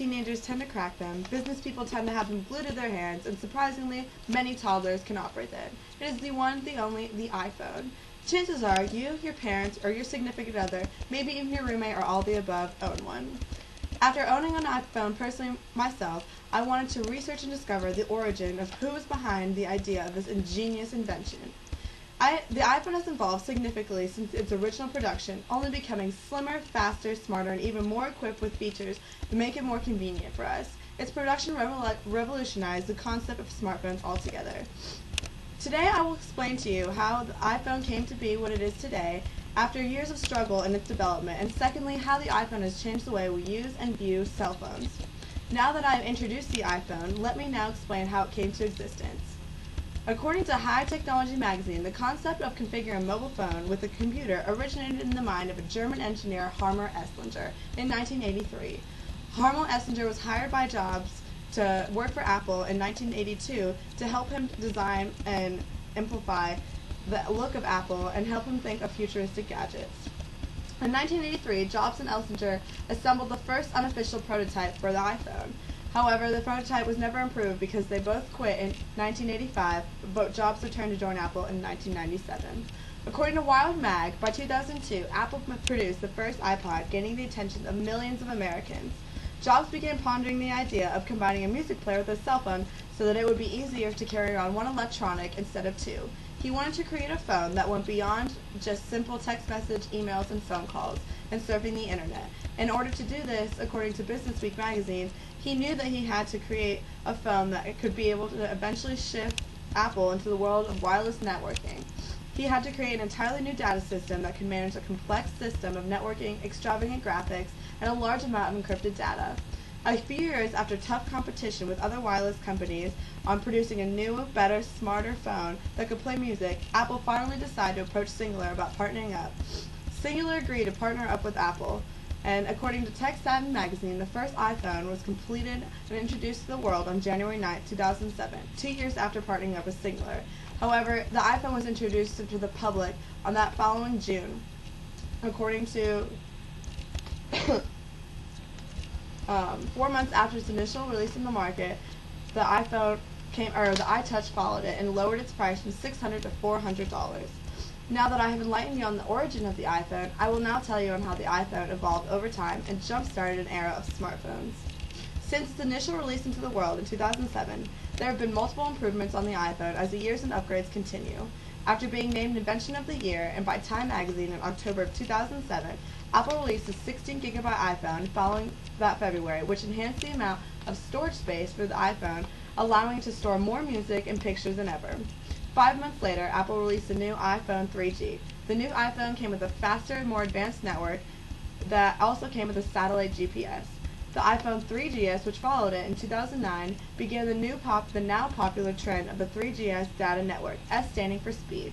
Teenagers tend to crack them, business people tend to have them glued to their hands, and surprisingly, many toddlers can operate them. It is the one, the only, the iPhone. Chances are you, your parents, or your significant other, maybe even your roommate or all the above, own one. After owning an iPhone personally myself, I wanted to research and discover the origin of who was behind the idea of this ingenious invention. The iPhone has evolved significantly since its original production, only becoming slimmer, faster, smarter, and even more equipped with features to make it more convenient for us. Its production revolutionized the concept of smartphones altogether. Today I will explain to you how the iPhone came to be what it is today after years of struggle in its development, and secondly, how the iPhone has changed the way we use and view cell phones. Now that I have introduced the iPhone, let me now explain how it came to existence. According to High Technology magazine, the concept of configuring a mobile phone with a computer originated in the mind of a German engineer, Harmer Esslinger, in 1983. Harmer Esslinger was hired by Jobs to work for Apple in 1982 to help him design and amplify the look of Apple and help him think of futuristic gadgets. In 1983, Jobs and Esslinger assembled the first unofficial prototype for the iPhone. However, the prototype was never improved because they both quit in 1985, but Jobs returned to join Apple in 1997. According to Wired Mag, by 2002, Apple produced the first iPod, gaining the attention of millions of Americans. Jobs began pondering the idea of combining a music player with a cell phone so that it would be easier to carry around one electronic instead of two. He wanted to create a phone that went beyond just simple text message, emails, and phone calls, and surfing the internet. In order to do this, according to Business Week magazine, he knew that he had to create a phone that could be able to eventually shift Apple into the world of wireless networking. He had to create an entirely new data system that could manage a complex system of networking, extravagant graphics, and a large amount of encrypted data. A few years after tough competition with other wireless companies on producing a new, better, smarter phone that could play music, Apple finally decided to approach Cingular about partnering up. Cingular agreed to partner up with Apple, and according to TechSavvy magazine, the first iPhone was completed and introduced to the world on January 9, 2007, 2 years after partnering up with Cingular. However, the iPhone was introduced to the public on that following June. According to 4 months after its initial release in the market, the iTouch followed it and lowered its price from $600 to $400. Now that I have enlightened you on the origin of the iPhone, I will now tell you on how the iPhone evolved over time and jump-started an era of smartphones. Since its initial release into the world in 2007, there have been multiple improvements on the iPhone as the years and upgrades continue. After being named Invention of the Year and by Time magazine in October of 2007, Apple released a 16GB iPhone following that February, which enhanced the amount of storage space for the iPhone, allowing it to store more music and pictures than ever. 5 months later, Apple released the new iPhone 3G. The new iPhone came with a faster and more advanced network that also came with a satellite GPS. The iPhone 3GS, which followed it in 2009, began the now popular trend of the 3GS data network, S standing for speed.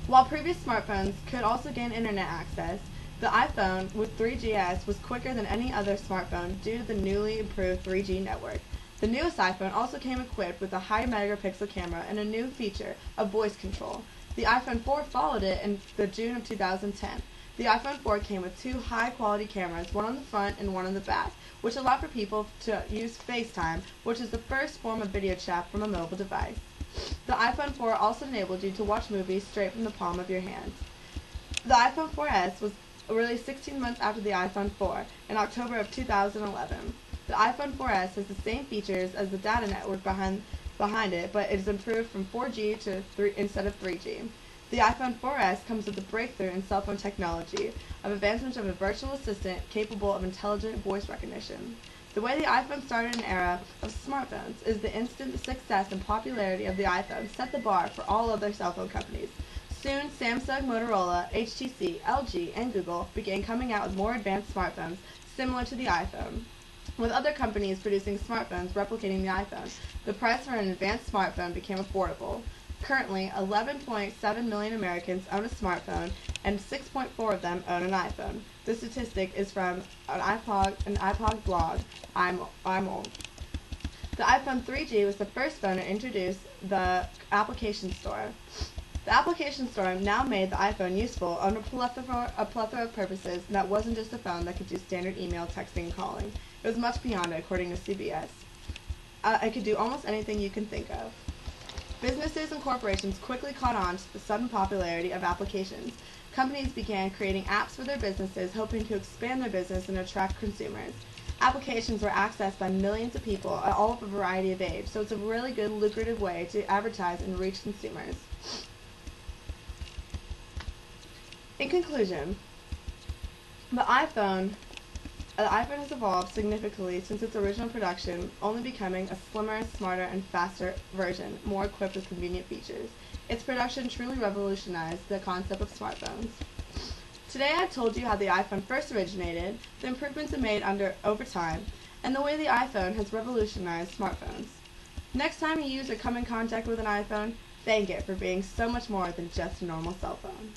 While previous smartphones could also gain internet access, the iPhone with 3GS was quicker than any other smartphone due to the newly improved 3G network. The newest iPhone also came equipped with a high megapixel camera and a new feature of voice control. The iPhone 4 followed it in June of 2010. The iPhone 4 came with two high-quality cameras, one on the front and one on the back, which allowed for people to use FaceTime, which is the first form of video chat from a mobile device. The iPhone 4 also enabled you to watch movies straight from the palm of your hand. The iPhone 4S was released 16 months after the iPhone 4, in October of 2011. The iPhone 4S has the same features as the data network behind it, but it is improved from 4G to 3 instead of 3G. The iPhone 4S comes with a breakthrough in cell phone technology of advancement of a virtual assistant capable of intelligent voice recognition. The way the iPhone started an era of smartphones is the instant success and popularity of the iPhone set the bar for all other cell phone companies. Soon, Samsung, Motorola, HTC, LG, and Google began coming out with more advanced smartphones similar to the iPhone, with other companies producing smartphones replicating the iPhone. The price for an advanced smartphone became affordable. Currently, 11.7 million Americans own a smartphone, and 6.4 of them own an iPhone. This statistic is from an iPod blog. I'm old. The iPhone 3G was the first phone to introduce the application store. The application store now made the iPhone useful on a plethora of purposes, and that wasn't just a phone that could do standard email, texting, and calling. It was much beyond it, according to CBS. It could do almost anything you can think of. Businesses and corporations quickly caught on to the sudden popularity of applications. Companies began creating apps for their businesses, hoping to expand their business and attract consumers. Applications were accessed by millions of people at all of a variety of age, so it's a really good, lucrative way to advertise and reach consumers. In conclusion, the iPhone has evolved significantly since its original production, only becoming a slimmer, smarter, and faster version, more equipped with convenient features. Its production truly revolutionized the concept of smartphones. Today I've told you how the iPhone first originated, the improvements it made over time, and the way the iPhone has revolutionized smartphones. Next time you use or come in contact with an iPhone, thank it for being so much more than just a normal cell phone.